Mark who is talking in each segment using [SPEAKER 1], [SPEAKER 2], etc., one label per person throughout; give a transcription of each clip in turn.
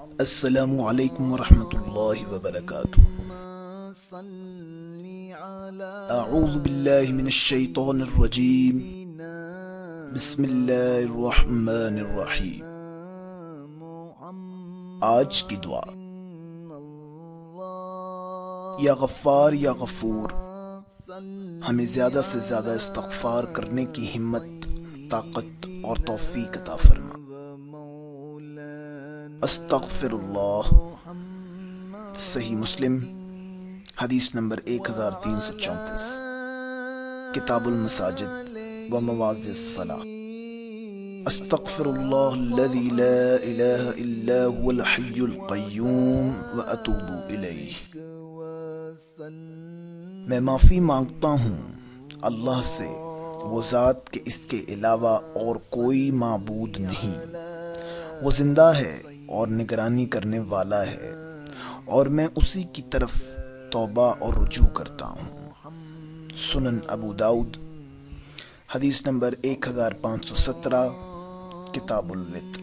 [SPEAKER 1] السلام علیکم ورحمۃ اللہ وبرکاتہ۔ اعوذ باللہ من الشیطان الرجیم، بسم اللہ الرحمن الرحیم۔ آج کی دعا: یا غفار یا غفور، ہمیں زیادہ سے زیادہ استغفار کرنے کی ہمت، طاقت اور توفیق عطا فرما۔ استغفر اللہ۔ صحیح مسلم حدیث نمبر 1334، کتاب المساجد و مواضع الصلاۃ۔ استغفر اللہ الذی لا الہ الا هو الحی القیوم واتوب الیہ۔ میں معافی مانگتا ہوں اللہ سے، وہ ذات کہ اس کے علاوہ اور کوئی معبود نہیں، وہ زندہ ہے اور نگرانی کرنے والا ہے، اور میں اسی کی طرف توبہ اور رجوع کرتا ہوں۔ سنن ابو داؤد حدیث نمبر 1517، کتاب الوتر۔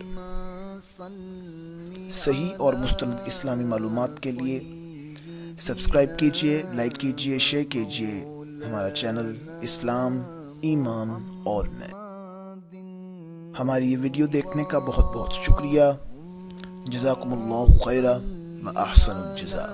[SPEAKER 1] صحیح اور مستند اسلامی معلومات کے لیے سبسکرائب کیجئے، لائک کیجئے، شیئر کیجئے ہمارا چینل اسلام، ایمان اور میں۔ ہماری یہ ویڈیو دیکھنے کا بہت بہت شکریہ۔ جزاکم اللہ خیرا و احسن الجزاء۔